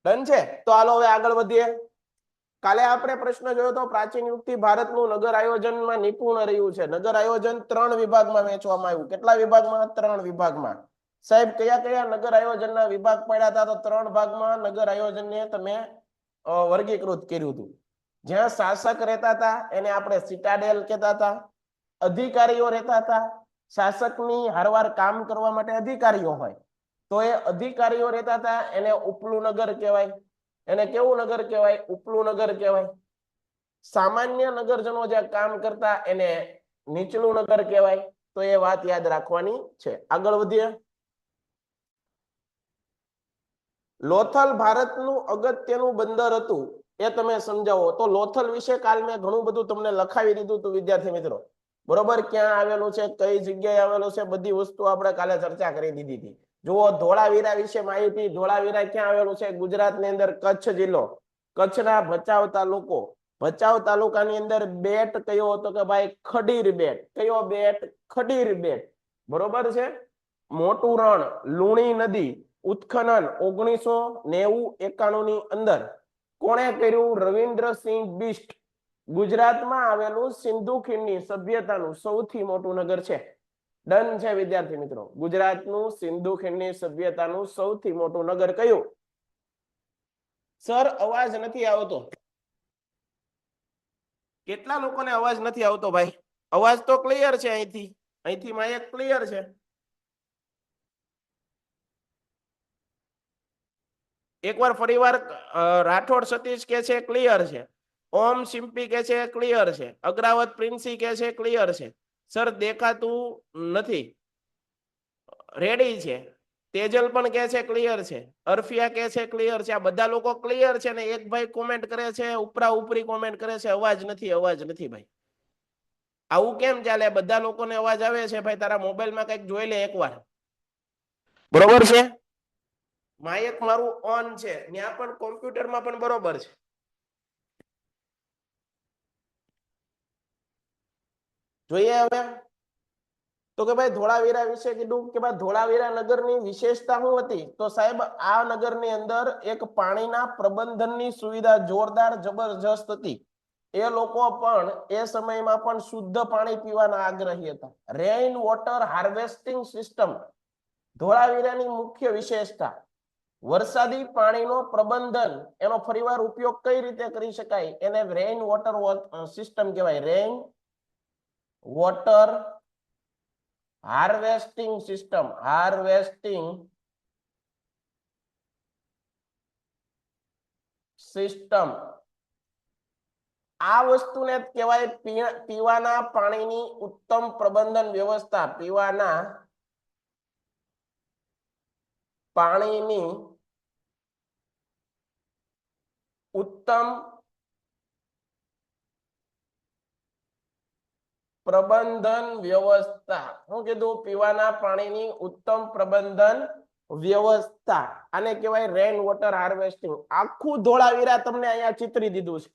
Done છે? તો હાલો હવે આગળ વધીએ. કાલે આપણે પ્રશ્ન જોયો તો પ્રાચીન યુગથી ભારતનું નગર આયોજનમાં નિપુણ રહ્યું છે. નગર આયોજન 3 વિભાગમાં વહેંચવામાં આવ્યું. કેટલા વિભાગમાં? 3 વિભાગમાં. સાહેબ કયા કયા નગર આયોજનના વિભાગ પડ્યા હતા? તો 3 ભાગમાં નગર આયોજનને તમે વર્ગીકૃત કર્યું હતું. જ્યાં શાસક રહેતા હતા એને આપણે સિટાડેલ કહેતા હતા. અધિકારીઓ રહેતા હતા. શાસકની હારવાર કામ કરવા માટે અધિકારીઓ હોય તો એ અધિકારીઓ રહેતા હતા એને ઉપલું નગર કહેવાય. એને કેવું નગર કહેવાય? ઉપલું નગર કહેવાય. સામાન્ય નગરજનો જે કામ કરતા એને નીચલું નગર કહેવાય. તો એ વાત યાદ રાખવાની છે. આગળ વધીએ. લોથલ ભારતનું અગત્યનું બંદર હતું એ તમે સમજાવો. તો લોથલ વિશે કાલ મેં ઘણું બધું તમને લખાવી દીધું હતું વિદ્યાર્થી મિત્રો. બરોબર, ક્યાં આવેલું છે, કઈ જગ્યાએ આવેલું છે, બધી વસ્તુ આપણે કાલે ચર્ચા કરી દીધી હતી. જુઓ, ધોળાવીરા વિશે માહિતી. ધોળાવીરા ક્યાં આવેલું છે? ગુજરાતની અંદર, કચ્છ જિલ્લો, કચ્છના ભચાઉ તાલુકો. ભચાઉ તાલુકાની અંદર બેટ કયો હતો? કે ભાઈ ખડીર બેટ. કયો બેટ? ખડીર બેટ. બરોબર છે. મોટું રણ, લુણી નદી, ઉત્ખનન 1990-91 ની અંદર કોણે કર્યું? રવિન્દ્રસિંહ બિષ્ટ. ગુજરાતમાં આવેલું સિંધુ ખીણની સભ્યતાનું સૌથી મોટું નગર છે. ડન છે વિદ્યાર્થી મિત્રો. ગુજરાતનું સિંધુ ખીણની સભ્યતાનું સૌથી મોટું નગર કયું? સર અવાજ નથી આવતો. કેટલા લોકોને અવાજ નથી આવતો ભાઈ? અવાજ તો ક્લિયર છે. અહીંથી માઇક ક્લિયર છે. એકવાર ફરીવાર રાઠોડ સતીશ કે છે ક્લિયર છે. ઓમ સિમ્પી કે છે ક્લિયર છે. અગ્રાવત પ્રિન્સી કે છે ક્લિયર છે. સર દેખાતું નથી. રેડી છે. તેજલ પણ કે છે ક્લિયર છે. અર્ફિયા કે છે ક્લિયર છે. આ બધા લોકો ક્લિયર છે ને એક ભાઈ કોમેન્ટ કરે છે, ઉપરા ઉપરી કોમેન્ટ કરે છે અવાજ નથી, અવાજ નથી. ભાઈ આવું કેમ ચાલે? બધા લોકોને અવાજ આવે છે. ભાઈ તારા મોબાઈલમાં કંઈક જોઈ લે એકવાર. બરોબર છે. માઇક મારું ઓન છે, ત્યાં પણ કોમ્પ્યુટરમાં પણ બરોબર છે. જોઈએ હવે. તો કે ભાઈ ધોળાવીરા વિશે કીધું કે ભાઈ ધોળાવીરા નગરની વિશેષતા શું હતી? તો સાહેબ આ નગરની અંદર એક પાણીના પ્રબંધનની સુવિધા જોરદાર જબરજસ્ત હતી. એ લોકો પણ એ સમયમાં પણ શુદ્ધ પાણી પીવાના આગ્રહી હતા. રેઇન વોટર હાર્વેસ્ટિંગ સિસ્ટમ ધોળાવીરાની મુખ્ય વિશેષતા. વરસાદી પાણીનો પ્રબંધન, એનો ફરીવાર ઉપયોગ કઈ રીતે કરી શકાય એને રેઇન વોટર સિસ્ટમ કહેવાય. Rain water harvesting system. Harvesting system આ વસ્તુને કહેવાય પીવાના પાણીની ઉત્તમ પ્રબંધન વ્યવસ્થા. પીવાના પાણીની ઉત્તમ પ્રબંધન વ્યવસ્થા. શું કીધું? પીવાના પાણીની ઉત્તમ પ્રબંધન વ્યવસ્થા. આને કહેવાય રેઇન વોટર હાર્વેસ્ટિંગ. આખું ધોળાવીરા તમને અહીંયા ચિત્રી દીધું છે.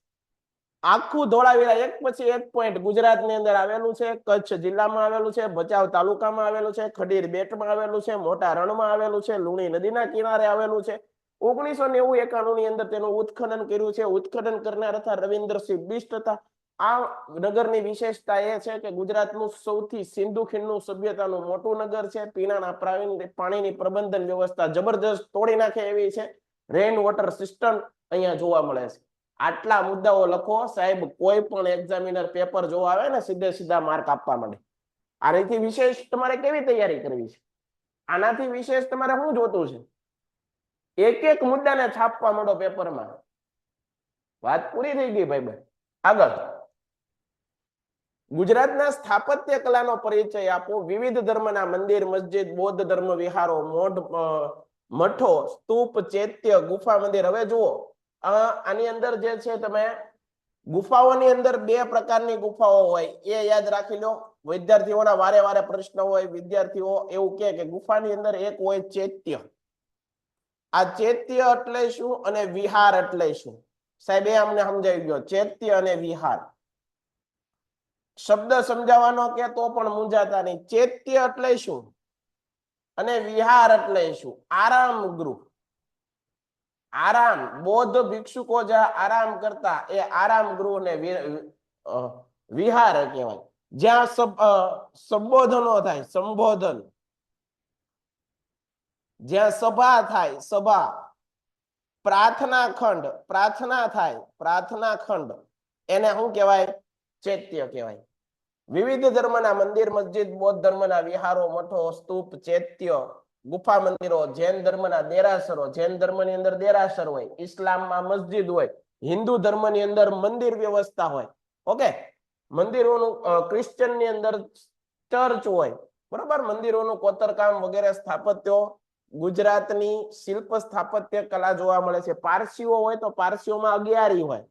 આખું ધોળાવીરા એક પછી એક પોઈન્ટ ગુજરાતની અંદર આવેલું છે. કચ્છ જિલ્લામાં આવેલું છે, ભચાઉ તાલુકામાં આવેલું છે, ખડીર બેટમાં આવેલું છે, મોટા રણમાં આવેલું છે, લુણી નદીના કિનારે આવેલું છે. 1990-91 ની અંદર તેનું ઉત્ખનન કર્યું છે. ઉત્ખનન કરનાર હતા રવિન્દ્રસિંહ બિષ્ટ હતા. આ નગરની વિશેષતા એ છે કે ગુજરાતનું સૌથી સિંધુ ખીણનું સભ્યતાનું મોટું નગર છે. પીણાના પાણીની પ્રબંધન વ્યવસ્થા જબરજસ્ત તોડી નાખે એવી છે. રેઇન વોટર સિસ્ટમ અહીંયા જોવા મળે છે. આટલા મુદ્દાઓ લખો સાહેબ. કોઈ પણ એક્ઝામિનર પેપર જોવા આવે ને સીધે સીધા માર્ક આપવા માંડે. આનાથી વિશેષ તમારે કેવી તૈયારી કરવી છે? આનાથી વિશેષ તમારે શું જોતું છે? એક એક મુદ્દાને છાપવા માંડો પેપરમાં. વાત પૂરી થઈ ગઈ ભાઈ. આગળ ગુજરાતના સ્થાપત્ય કલાનો પરિચય આપો. વિવિધ ધર્મના મંદિર, મસ્જિદ, બૌદ્ધ ધર્મ વિહારો, મઠો, સ્તૂપ, ચૈત્ય, ગુફા, મંદિર. હવે જુઓ, આની અંદર જે છે તમે ગુફાઓની અંદર બે પ્રકારની ગુફાઓ હોય એ યાદ રાખી લો. વિદ્યાર્થીઓના વારે વારે પ્રશ્ન હોય. વિદ્યાર્થીઓ એવું કે ગુફાની અંદર એક હોય ચૈત્ય. આ ચૈત્ય એટલે શું અને વિહાર એટલે શું? સાહેબ એ અમને સમજાવી ગયો. ચૈત્ય અને વિહાર શબ્દ સમજાવવાનો કે તો પણ મૂંઝાતા નહીં. ચૈત્ય એટલે શું અને વિહાર એટલે શું? આરામ ગૃહ. આરામ, બૌદ્ધ ભિક્ષુકો જ્યાં આરામ કરતા એ આરામ ગૃહ ને વિહાર કહેવાય. જ્યાં સંબોધનો થાય, સંબોધન, જ્યાં સભા થાય, સભા, પ્રાર્થના ખંડ, પ્રાર્થના થાય, પ્રાર્થના ખંડ, એને શું કહેવાય? ચૈત્ય કહેવાય. વિવિધ ધર્મના મંદિર, મસ્જિદ, બૌદ્ધ ધર્મના વિહારો, મઠો, સ્તૂપ, ચૈત્ય, ગુફા મંદિરો, જૈન ધર્મના દેરાસરો, જૈન ધર્મની અંદર દેરાસર હોય, ઇસ્લામમાં મસ્જિદ હોય, હિન્દુ ધર્મની અંદર મંદિર વ્યવસ્થા હોય. ઓકે, મંદિરોનું, ક્રિશ્ચનની અંદર ચર્ચ હોય. બરોબર, મંદિરોનું કોતરકામ વગેરે સ્થાપત્યો, ગુજરાતની શિલ્પ સ્થાપત્ય કલા જોવા મળે છે. પારસીઓ હોય તો પારસીઓમાં અગિયારી હોય.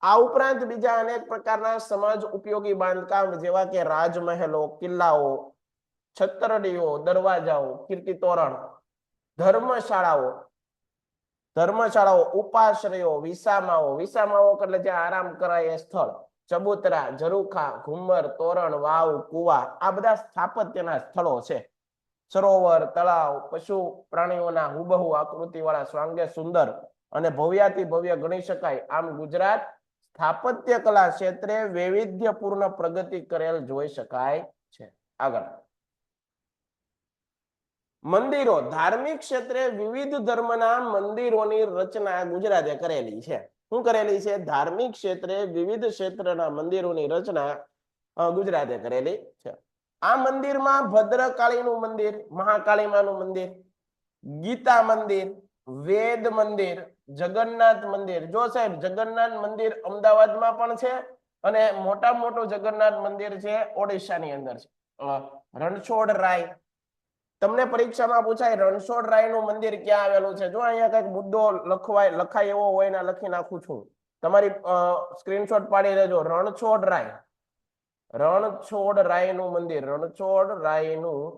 આ ઉપરાંત બીજા અનેક પ્રકારના સમાજ ઉપયોગી બાંધકામ જેવા કે રાજમહેલો, કિલ્લાઓ, છતરડીઓ, દરવાજાઓ, કીર્તિ તોરણ, ધર્મશાળાઓ, ઉપાશ્રયો, વિસામાઓ, વિસામાઓ એટલે જ્યાં આરામ કરાય એ સ્થળ, ચબુતરા, ઝરૂખા, ઘુમ્મર, તોરણ, વાવ, કુવા, આ બધા સ્થાપત્યના સ્થળો છે. સરોવર, તળાવ, પશુ પ્રાણીઓના હુબહુ આકૃતિવાળા સ્વાંગે સુંદર અને ભવ્યાતિ ભવ્ય ગણી શકાય. આમ ગુજરાત સ્થાપત્ય કલા ક્ષેત્રે વૈવિધ્યપૂર્ણ પ્રગતિ કરેલ જોઈ શકાય છે. આગળ, મંદિરો, ધાર્મિક ક્ષેત્રે વિવિધ ધર્મના મંદિરોની રચના ગુજરાતે કરેલી છે. શું કરેલી છે? ધાર્મિક ક્ષેત્રે વિવિધ ક્ષેત્રના મંદિરોની રચના ગુજરાતે કરેલી છે. આ મંદિરમાં ભદ્રકાળીનું મંદિર, મહાકાળીમાનું મંદિર, ગીતા મંદિર, વેદ મંદિર, જગન્નાથ મંદિર. જો સાહેબ, જગન્નાથ મંદિર અમદાવાદમાં પણ છે અને મોટા મોટું જગન્નાથ મંદિર છે ઓડિશાની અંદર છે. રણછોડ રાય, તમને પરીક્ષામાં પૂછાય રણછોડ રાય નું મંદિર ક્યાં આવેલું છે? જો અહીંયા કઈક મુદ્દો લખાય એવો હોય ને લખી નાખું છું, તમારી સ્ક્રીનશોટ પાડી લેજો. રણછોડ રાય, રણછોડ રાય નું મંદિર, રણછોડ રાય નું,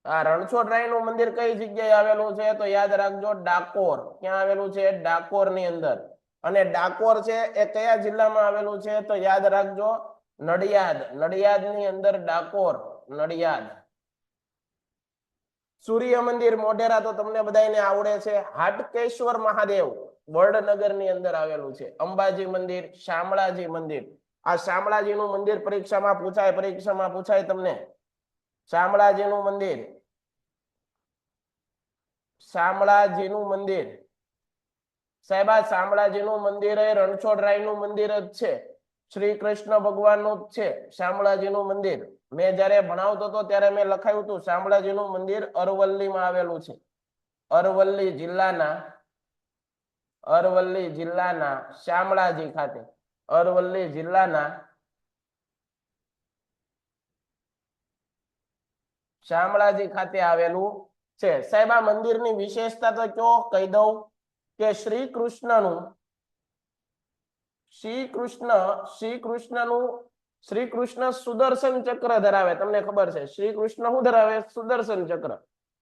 આ રણછોડ રાય નું મંદિર કઈ જગ્યાએ આવેલું છે? તો યાદ રાખજો, ડાકોર. ક્યાં આવેલું છે? ડાકોર ની અંદર. અને ડાકોર છે એ કયા જિલ્લામાં આવેલું છે? તો યાદ રાખજો, નડિયાદ. નડિયાદ ની અંદર ડાકોર, નડિયાદ. સૂર્ય મંદિર મોઢેરા તો તમને બધાને આવડે છે. હાટકેશ્વર મહાદેવ વડનગર ની અંદર આવેલું છે. અંબાજી મંદિર, શામળાજી મંદિર. આ શામળાજી નું મંદિર પરીક્ષામાં પૂછાય તમને. શામળાજીનું મંદિર, શામળાજીનું મંદિર. સાહેબ, આ શામળાજીનું મંદિર એ રણછોડરાયનું મંદિર જ છે. શ્રી કૃષ્ણ ભગવાનનું જ છે શામળાજીનું મંદિર. મેં જયારે ભણાવતો હતો ત્યારે મેં લખાયું હતું શામળાજીનું મંદિર અરવલ્લીમાં આવેલું છે. અરવલ્લી જિલ્લાના શામળાજી ખાતે, અરવલ્લી જિલ્લાના શામળાજી ખાતે આવેલું છે. સાહેબ, આ મંદિરની વિશેષતા તો કયો કહી દઉં કે શ્રી કૃષ્ણ સુદર્શન ચક્ર ધરાવે. તમને ખબર છે શ્રી કૃષ્ણ શું ધરાવે? સુદર્શન ચક્ર.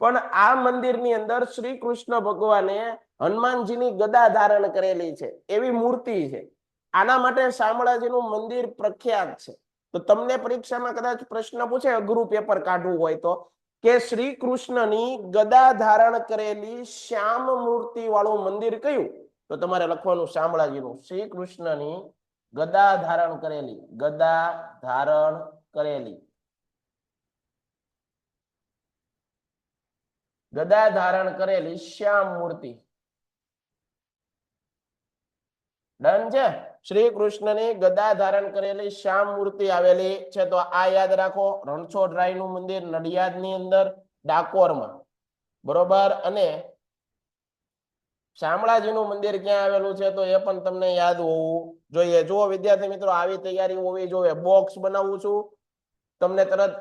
પણ આ મંદિરની અંદર શ્રી કૃષ્ણ ભગવાને હનુમાનજીની ગદા ધારણ કરેલી છે એવી મૂર્તિ છે. આના માટે શામળાજીનું મંદિર પ્રખ્યાત છે. તો તમને પરીક્ષામાં કદાચ પ્રશ્ન પૂછે, અઘરું પેપર કાઢવું હોય તો, કે શ્રી કૃષ્ણની ગદા ધારણ કરેલી શ્યામ મૂર્તિ વાળું મંદિર કયું? તો તમારે લખવાનું શામળાજીનું. શ્રી કૃષ્ણની ગદા ધારણ કરેલી શ્યામ મૂર્તિ. ડન છે? શ્રી કૃષ્ણની ગદા ધારણ કરેલી શ્યામ મૂર્તિ આવેલી છે. તો આ યાદ રાખો, રણછોડરાયનું મંદિર નડિયાદની અંદર, ડાકોરમાં. બરોબર. અને શામળાજીનું મંદિર ક્યાં આવેલું છે તો એ પણ તમને યાદ હોવું જોઈએ. જુઓ વિદ્યાર્થી મિત્રો, આવી તૈયારી હોવી જોઈએ. બોક્સ બનાવું છું, તમને તરત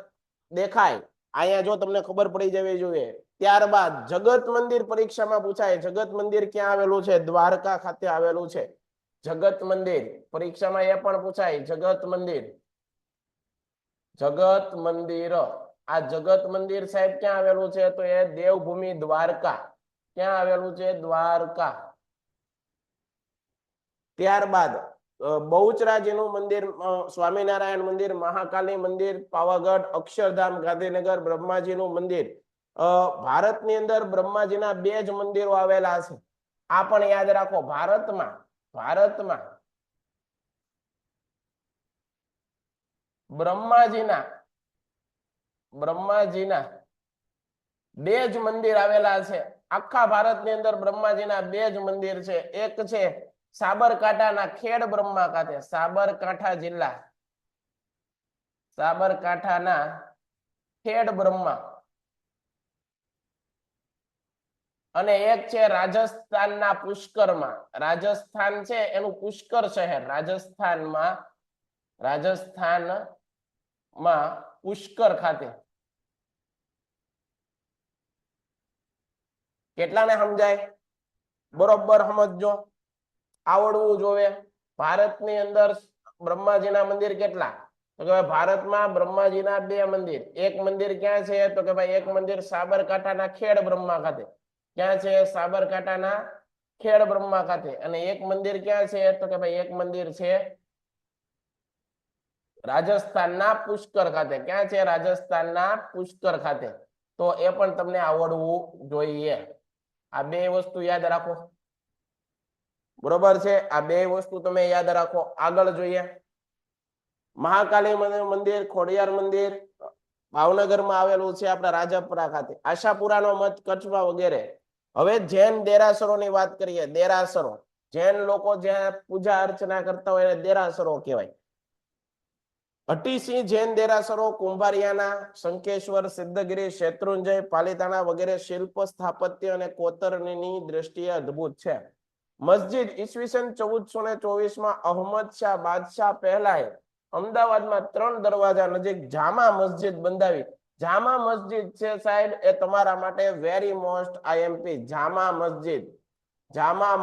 દેખાય અહીંયા, જો તમને ખબર પડી જવી જોઈએ. ત્યારબાદ જગત મંદિર પરીક્ષામાં પૂછાય. જગત મંદિર ક્યાં આવેલું છે? દ્વારકા ખાતે આવેલું છે. જગત મંદિર પરીક્ષામાં એ પણ પૂછાય. જગત મંદિર, આ જગત મંદિર સાહેબ ક્યાં આવેલું છે? તો એ દેવભૂમિ દ્વારકા. ક્યાં આવેલું છે? દ્વારકા. ત્યારબાદ બહુચરાજીનું મંદિર, સ્વામિનારાયણ મંદિર, મહાકાલી મંદિર, પાવાગઢ, અક્ષરધામ ગાંધીનગર, બ્રહ્માજીનું મંદિર, ભારતની અંદર બ્રહ્માજીના 2 જ મંદિરો આવેલા છે. આ પણ યાદ રાખો. ભારતમાં બ્રહ્માજીના 2 જ મંદિર આવેલા છે. આખા ભારતની અંદર બ્રહ્માજીના 2 જ મંદિર છે. એક છે સાબરકાંઠાના ખેડ બ્રહ્મા ખાતે, સાબરકાંઠા જિલ્લા, સાબરકાંઠાના ખેડ બ્રહ્મા, અને એક છે રાજસ્થાનના પુષ્કરમાં. રાજસ્થાન છે એનું પુષ્કર શહેર, રાજસ્થાનમાં પુષ્કર ખાતે. કેટલાને સમજાય? બરોબર સમજજો, આવડવું જોવે. ભારતની અંદર બ્રહ્માજીના મંદિર કેટલા? તો કે ભારતમાં બ્રહ્માજીના 2 મંદિર. એક મંદિર ક્યાં છે? તો કે ભાઈ એક મંદિર સાબરકાંઠાના ખેડ બ્રહ્મા ખાતે. ક્યાં છે? સાબરકાંઠાના ખેડ બ્રહ્મા ખાતે. અને એક મંદિર ક્યાં છે? તો કે ભાઈ એક મંદિર છે રાજસ્થાનના પુષ્કર ખાતે. ક્યાં છે? રાજસ્થાનના પુષ્કર ખાતે. તો એ પણ તમને આવડવું જોઈએ. આ 2 વસ્તુ યાદ રાખો. બરોબર છે? આ 2 વસ્તુ તમે યાદ રાખો. આગળ જોઈએ. મહાકાલી મંદિર, ખોડિયાર મંદિર ભાવનગરમાં આવેલું છે, આપણા રાજપુરા ખાતે. આશાપુરાનો મઠ કચ્છમાં વગેરે. હવે જૈન દેરાસરોની વાત કરીએ. દેરાસરો, જૈન લોકો જ્યાં પૂજા અર્ચના કરતા હોય એને દેરાસરો કહેવાય. 88 જૈન દેરાસરો કુંભારિયાના, શંકેશ્વર, સિદ્ધગીરી, શેત્રુંજય, પાલિતાણા વગેરે શિલ્પ સ્થાપત્ય અને કોતરણીની દ્રષ્ટિએ અદ્ભુત છે. મસ્જિદ ઈસવીસન 1424 અહમદ શાહ બાદશાહ પહેલાએ અમદાવાદમાં 3 દરવાજા નજીક જામા મસ્જિદ બંધાવી. જામા મસ્જિદ છે સાહેબ, એ તમારા માટે very most IMP. Jama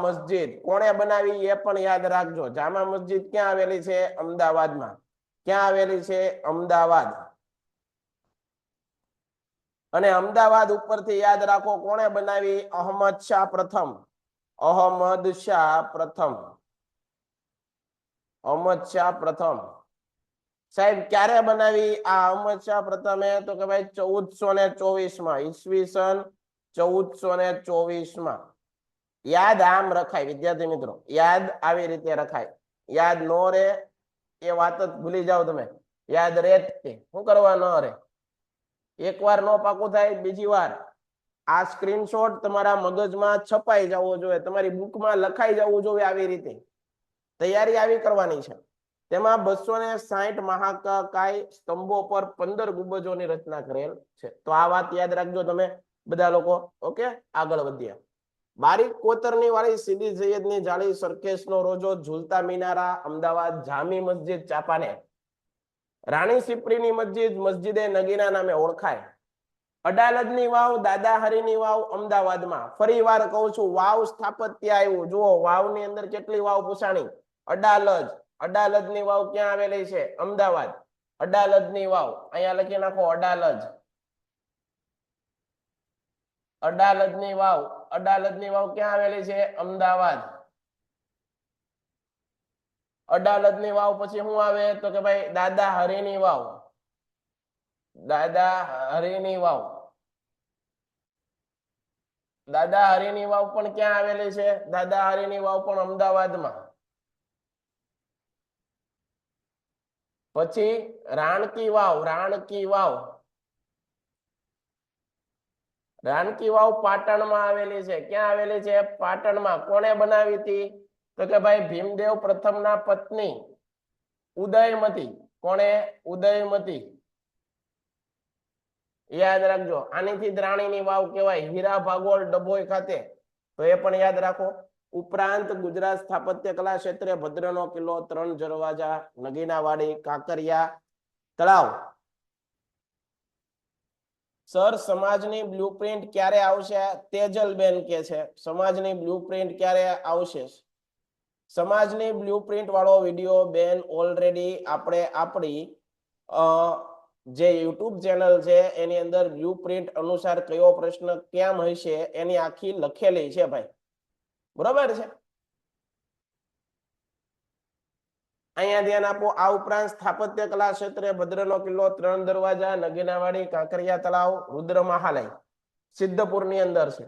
Masjid કોણે બનાવી એ પણ યાદ રાખજો. જામા મસ્જિદ ક્યાં આવેલી છે? અમદાવાદમાં. ક્યાં આવેલી છે? અમદાવાદ. અને અમદાવાદ ઉપરથી યાદ રાખો કોણે બનાવી? અહમદ શાહ પ્રથમ. સાહેબ ક્યારે બનાવી આ અહમદ શાહ પ્રથમે? તો કે ભાઈ 1424 ઈસવીસન 1424. યાદ આમ રખાય વિદ્યાર્થી મિત્રો, યાદ આવી રીતે રખાય. યાદ નો રે એ વાત જ ભૂલી જાઓ તમે. યાદ રે શું કરવા ન રે? એકવાર નો પાકું થાય, બીજી વાર આ સ્ક્રીનશોટ તમારા મગજમાં છપાઈ જવો જોઈએ, તમારી બુકમાં લખાઈ જવું જોઈએ. આવી રીતે તૈયારી આવી કરવાની છે. તેમાં 260 મહાકાય સ્તંભો પર 15 ગુંબજોની રચના કરેલ છે. તો આ વાત યાદ રાખજો તમે બધા લોકો. ઓકે, આગળ વધીએ. બારીક કોતરની વાળી સીદી સૈયદની જાળી, સરખેજનો રોજો, ઝૂલતા મિનારા અમદાવાદ, જામી મસ્જિદ ચાંપાનેર, રાણી સિપ્રીની મસ્જિદ મસ્જિદે નગીના નામે ઓળખાય. અડાલજની વાવ, દાદા હરીની વાવ અમદાવાદમાં. ફરી વાર કહું છું, વાવ સ્થાપત્ય આવ્યું. જુઓ વાવની અંદર કેટલી વાવ પૂછાણી. અડાલજની વાવ ક્યાં આવેલી છે? અમદાવાદ. અડાલજની વાવ અહીંયા લખી નાખો. અડાલજની વાવ ક્યાં આવેલી છે? અમદાવાદ. અડાલજની વાવ પછી શું આવે? તો કે ભાઈ દાદા હરીની વાવ. દાદા હરીની વાવ પણ ક્યાં આવેલી છે? દાદા હરીની વાવ પણ અમદાવાદમાં. પછી રાણકી વાવ પાટણમાં આવેલી છે. ક્યાં આવેલી છે? પાટણમાં. કોણે બનાવી હતી? તો કે ભાઈ ભીમદેવ પ્રથમના પત્ની ઉદયમતી. કોણે? ઉદયમતી. યાદ રાખજો. આનીથી રાણીની વાવ કહેવાય. હીરા ભાગોળ ડભોઈ ખાતે. તો એ પણ યાદ રાખો. ઉપરાંત ગુજરાત સ્થાપત્ય કલા ક્ષેત્રે ભદ્રનો કિલ્લો, 3 દરવાજા, નગીનાવાડી, કાંકરિયા તળાવ. સર સમાજની બ્લુપ્રિન્ટ ક્યારે આવશે? તેજલબેન કે છે સમાજની બ્લુપ્રિન્ટ ક્યારે આવશે? સમાજની બ્લુપ્રિન્ટ વાળો વિડીયો બેન ઓલરેડી આપણે આપણી જે યુટ્યુબ ચેનલ છે એની અંદર બ્લુપ્રિન્ટ અનુસાર કયો પ્રશ્ન કેમ હશે એની આખી લખેલી છે ભાઈ. બરોબર છે? અહીંયા ધ્યાન આપો. આ ઉપરાંત સ્થાપત્ય કલા ક્ષેત્રે ભદ્રનો કિલ્લો, 3 દરવાજા, નગીનાવાડી, કાંકરિયા તળાવ, રુદ્ર મહાલય. સિદ્ધપુર ની અંદર છે.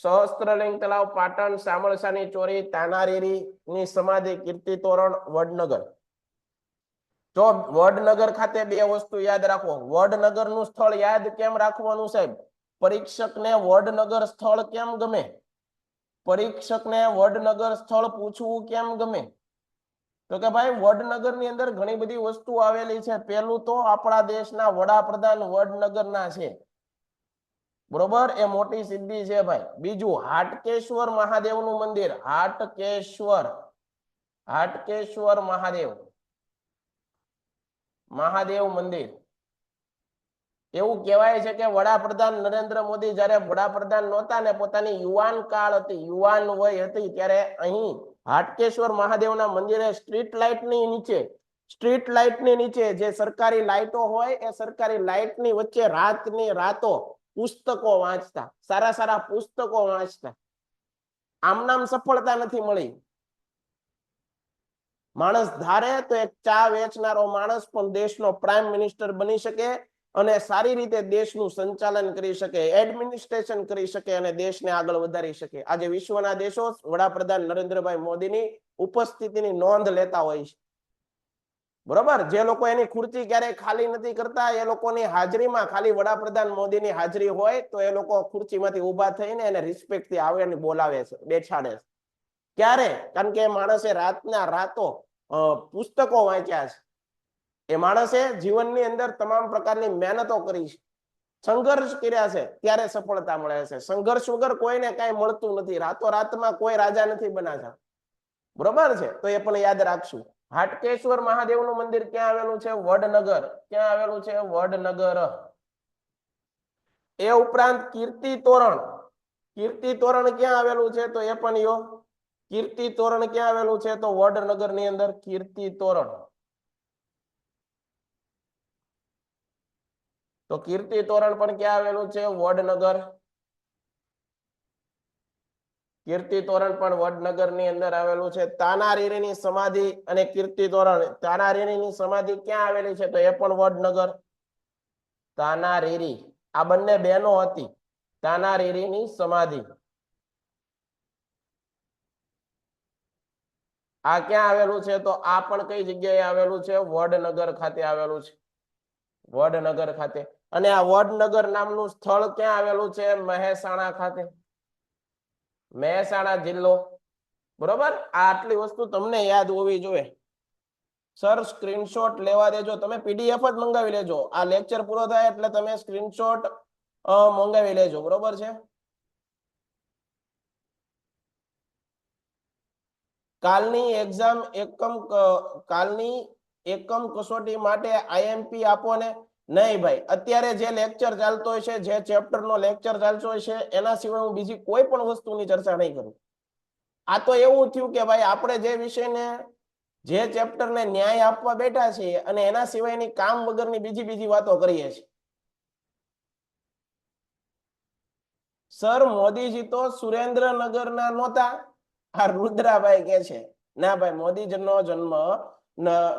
સહસ્ત્રલિંગ તળાવ, પાટણ, સામળસાની ચોરી, તાનારીરી ની સમાધિ, કીર્તિ તોરણ, વડનગર. જો વડનગર ખાતે બે વસ્તુ યાદ રાખો. વડનગર નું સ્થળ યાદ કેમ રાખવાનું સાહેબ? પરીક્ષકને વડનગર સ્થળ કેમ ગમે? પરીક્ષકને વડનગર સ્થળ પૂછવું કેમ ગમે? તો કે ભાઈ વડનગર ની અંદર ઘણી બધી વસ્તુ આવેલી છે. પેલું તો આપણા દેશના વડાપ્રધાન વડનગરના છે, બરોબર, એ મોટી સિદ્ધિ છે ભાઈ. બીજું હાટકેશ્વર મહાદેવ નું મંદિર, હાટકેશ્વર મહાદેવ મંદિર. એવું કહેવાય છે કે વડાપ્રધાન નરેન્દ્ર મોદી જયારે વડાપ્રધાન નહોતા ને, પોતાની યુવાન કાળ હતી, યુવાન વય હતી, ત્યારે અહીં હાટકેશ્વર મહાદેવના મંદિરે સ્ટ્રીટ લાઇટની નીચે જે સરકારી લાઇટો હોય, એ સરકારી લાઇટની વચ્ચે રાતો પુસ્તકો વાંચતા, સારા પુસ્તકો વાંચતા. આમ નામ સફળતા નથી મળી. માણસ ધારે તો એક ચા વેચનારો માણસ પણ દેશનો પ્રાઇમ મિનિસ્ટર બની શકે અને સારી રીતે દેશનું સંચાલન કરી શકે, એડમિનિસ્ટ્રેશન કરી શકે અને દેશને આગળ વધારી શકે. આજે વિશ્વના દેશો વડાપ્રધાન નરેન્દ્રભાઈ મોદીની ઉપસ્થિતિની નોંધ લેતા હોય છે, બરોબર. જે લોકો એની ખુરશી ક્યારેય ખાલી નથી કરતા, એ લોકોની હાજરીમાં ખાલી વડાપ્રધાન મોદીની હાજરી હોય તો એ લોકો ખુરશીમાંથી ઉભા થઈને એને રિસ્પેક્ટથી આવે અને બોલાવે છે, બેસાડે છે. ક્યારે? કારણ કે માણસે રાતો પુસ્તકો વાંચ્યા છે. એ માણસે જીવનની અંદર તમામ પ્રકારની મહેનતો કરી છે, સંઘર્ષ કર્યા છે, ત્યારે સફળતા મળે છે. સંઘર્ષ વગર કોઈને કઈ મળતું નથી. રાતોરાતમાં કોઈ રાજા નથી બનાતા, બરોબર છે. તો એ પણ યાદ રાખશું. હાટકેશ્વર મહાદેવનું મંદિર ક્યાં આવેલું છે? વડનગર. ક્યાં આવેલું છે? વડનગર. એ ઉપરાંત કીર્તિ તોરણ ક્યાં આવેલું છે? તો એ પણ કીર્તિ તોરણ ક્યાં આવેલું છે? તો વડનગર ની અંદર કીર્તિ તોરણ. તો કીર્તિ તોરણ પણ ક્યાં આવેલું છે? વડનગર. કીર્તિ તોરણ પણ વડનગર ની અંદર આવેલું છે. તાનારીરીની સમાધિ અને કીર્તિ તોરણ, તાનારીરીની સમાધિ ક્યાં આવેલી છે? તો એ પણ વડનગર. તાનારીરી, આ બંને બહેનો હતી. તાનારીરીની સમાધિ આ ક્યાં આવેલું છે? તો આ પણ કઈ જગ્યાએ આવેલું છે? વડનગર ખાતે આવેલું છે, વડનગર ખાતે. અને આ વડનગર નામનું સ્થળ ક્યાં આવેલું છે? મહેસાણા ખાતે, મહેસાણા જિલ્લો, બરોબર. આટલી વસ્તુ તમને યાદ હોવી જોઈએ. સર સ્ક્રીનશોટ લેવા દેજો, તમે પીડીએફ જ મંગાવી લેજો. આ લેક્ચર પૂરો થાય એટલે તમે સ્ક્રીનશોટ મંગાવી લેજો, બરોબર છે. કાલની એકમ કસોટી માટે આઈએમપી આપો ને. નહીં ભાઈ, અત્યારે જે લેક્ચર ચાલતો હશે, જે ચેપ્ટર નો લેક્ચર ચાલતો હશે, એના સિવાય હું બીજી કોઈ પણ વસ્તુની ચર્ચા નહીં કરું. આ તો એવું થયું કે ભાઈ આપણે જે વિષયને, જે ચેપ્ટરને ન્યાય આપવા બેઠા છીએ અને એના સિવાયની કામ વગરની બીજી વાતો કરીએ છીએ. સર મોદીજી તો સુરેન્દ્રનગરના નહોતા, આ રુદ્રાભાઈ કે છે. ના ભાઈ, મોદીજીનો જન્મ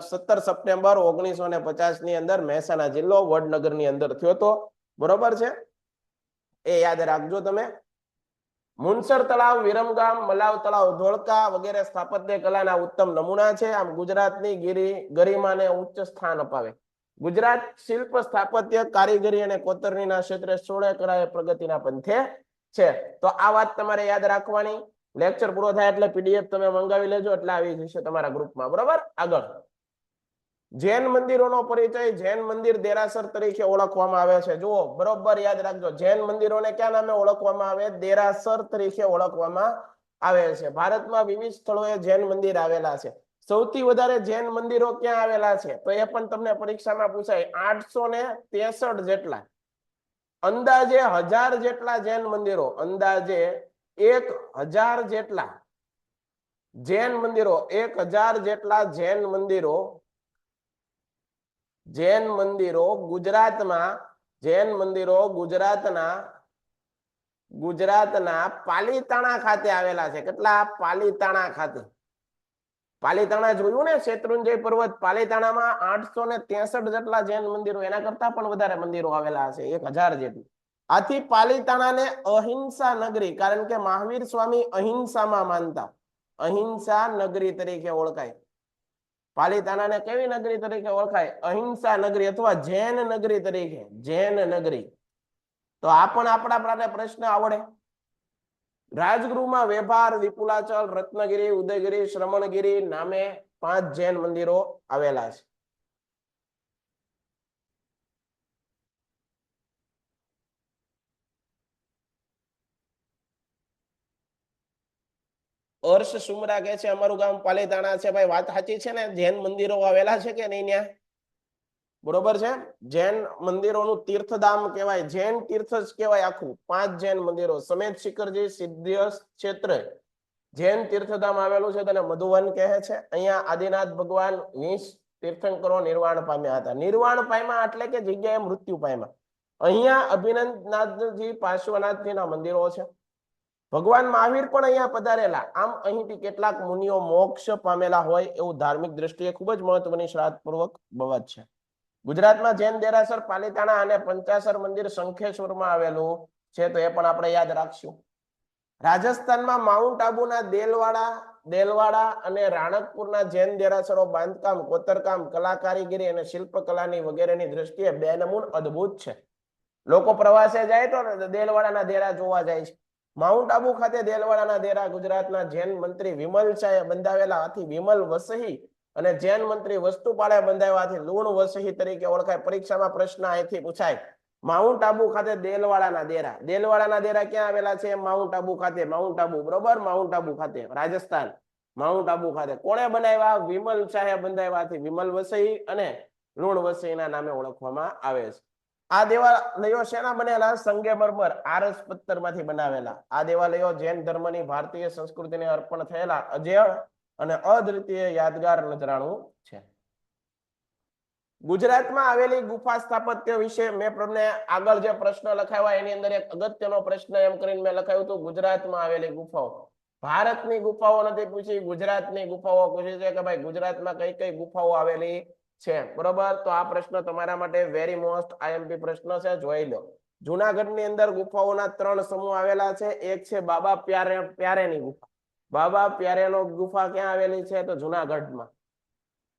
17 સપ્ટેમ્બર 1950 ની અંદર મહેસાણા જિલ્લો વડનગર ની અંદર થયો હતો, બરોબર છે. એ યાદ રાખજો તમે. મુનસર તળાવ, વિરમગામ, મલાવ તળાવ, ધોળકા વગેરે સ્થાપત્ય કલાના ઉત્તમ નમૂના છે. આમ ગુજરાતની ગરિમાને ઉચ્ચ સ્થાન અપાવે. ગુજરાત શિલ્પ, સ્થાપત્ય, કારીગરી અને કોતરણીના ક્ષેત્રે 16 કળાએ પ્રગતિના પંથે છે. તો આ વાત તમારે યાદ રાખવાની. લેક્ચર પૂરો થાય એટલે પીડીએફ તમે મંગાવી લેજો, એટલે આવી જશે તમારા ગ્રુપમાં, બરોબર. આગળ જૈન મંદિરોનો પરિચય. જૈન મંદિર દેરાસર તરીકે ઓળખવામાં આવે છે. જુઓ, બરોબર યાદ રાખજો. જૈન મંદિરોને ક્યાં નામે ઓળખવામાં આવે? દેરાસર તરીકે ઓળખવામાં આવે છે. ભારતમાં વિવિધ સ્થળોએ જૈન મંદિર આવેલા છે. સૌથી વધારે જૈન મંદિરો ક્યાં આવેલા છે? તો એ પણ તમને પરીક્ષામાં પૂછાય. 863 જેટલા, અંદાજે 1000 જેટલા જૈન મંદિરો, અંદાજે 1000 જેટલા જૈન મંદિરો, 1000 જેટલા જૈન મંદિરો ગુજરાતના પાલીતાણા ખાતે આવેલા છે. કેટલા? પાલીતાણા ખાતે. પાલીતાણા જોયું ને, શેત્રુંજય પર્વત, પાલીતાણામાં 863 જેટલા જૈન મંદિરો, એના કરતા પણ વધારે મંદિરો આવેલા છે, 1000 જેટલું. આથી પાલિતાણાને અહિંસા નગરી, કારણ કે મહાવીર સ્વામી અહિંસામાં માનતા, અહિંસા નગરી તરીકે ઓળખાય. પાલિતાણાને કેવી નગરી તરીકે ઓળખાય? અહિંસા નગરી અથવા જૈન નગરી તરીકે. જૈન નગરી. તો આ પણ આપણા માટે પ્રશ્ન આવડે. રાજગૃહમાં વેભાર, વિપુલાચલ, રત્નગીરી, ઉદયગીરી, શ્રમણગીરી નામે 5 જૈન મંદિરો આવેલા છે. અર્શ સુમરા કે છે અમારું ગામ પાલિતાણા છે. ભાઈ વાત સાચી છે ને? જૈન મંદિરો આવેલા છે કે નહીં ત્યાં? બરોબર છે. જૈન મંદિરોનું તીર્થધામ કહેવાય, જૈન તીર્થ જ કહેવાય આખું. 5 જૈન મંદિરો. સમેત શિખરજી સિદ્ધ ક્ષેત્ર જૈન તીર્થધામ આવેલું છે, તેને મધુવન કહે છે. અહીંયા આદિનાથ ભગવાન 20 તીર્થંકરો નિર્વાણ પામ્યા હતા. નિર્વાણ પામ્યા એટલે કે જગ્યાએ મૃત્યુ પામ્યા. અહીંયા અભિનંદનાથજી, પાર્શ્વનાથજીના મંદિરો છે. ભગવાન મહાવીર પણ અહીંયા પધારેલા. આમ અહીંથી કેટલાક મુનિઓ મોક્ષ પામેલા હોય એવું ધાર્મિક દ્રષ્ટિએ ખૂબ જ મહત્વની શ્રાદ્ધપૂર્વક બાબત છે. ગુજરાતમાં જૈન દેરાસર પાલિતાણા અને પંચાસર મંદિર શંખેશ્વરમાં આવેલું છે, તો એ પણ આપણે યાદ રાખશું. રાજસ્થાનમાં માઉન્ટ આબુના દેલવાડા અને રાણકપુરના જૈન દેરાસરો બાંધકામ, કોતરકામ, કલાકારીગરી અને શિલ્પકલાની વગેરેની દ્રષ્ટિએ બેનમૂન અદ્ભુત છે. લોકો પ્રવાસે જાય તો દેલવાડાના દેરા જોવા જાય છે. માઉન્ટ આબુ ખાતે દેલવાડાના દેરા ગુજરાતના જૈન મંત્રી વિમલ શાહે બંધાવેલા. આથી વિમલ વસહી અને જૈન મંત્રી વસ્તુપાળે બંધાવ્યાથી લુણ વસહી તરીકે ઓળખાય. પરીક્ષામાં પ્રશ્ન અહીંથી પૂછાય. માઉન્ટ આબુ ખાતે દેલવાડાના દેરા. દેલવાડાના દેરા ક્યાં આવેલા છે? માઉન્ટ આબુ ખાતે. માઉન્ટ આબુ, બરોબર, માઉન્ટ આબુ ખાતે, રાજસ્થાન. માઉન્ટ આબુ ખાતે કોણે બનાવ્યા? વિમલ શાહે બંધાવ્યાથી વિમલ વસહી અને લુણ વસહીના નામે ઓળખવામાં આવે છે. આ દેવાલયો શેના બનેલા? સંગેમરમર, આરસ પથ્થરમાંથી બનાવેલા. આ દેવાલયો જૈન ધર્મની ભારતીય સંસ્કૃતિને અર્પણ થયેલા અજેય અને અદ્વિતીય યાદગાર નજરાણું છે. ગુજરાતમાં આવેલી ગુફા સ્થાપત્ય વિશે મેં તમને આગળ જે પ્રશ્ન લખાવ્યા એની અંદર એક અગત્યનો પ્રશ્ન એમ કરીને મેં લખાવ્યું હતું, ગુજરાતમાં આવેલી ગુફાઓ. ભારતની ગુફાઓ નથી પૂછી, ગુજરાતની ગુફાઓ પૂછી છે કે ભાઈ ગુજરાતમાં કઈ કઈ ગુફાઓ આવેલી છે. બરોબર, તો આ પ્રશ્ન તમારા માટે વેરી મોસ્ટ આઈએમપી પ્રશ્ન છે, જોઈ લો. જુનાગઢની અંદર ગુફાઓના 3 સમૂહ આવેલા છે. એક છે બાબા પ્યારેની ગુફા. બાબા પ્યારેનો ગુફા ક્યાં આવેલી છે? તો જુનાગઢમાં.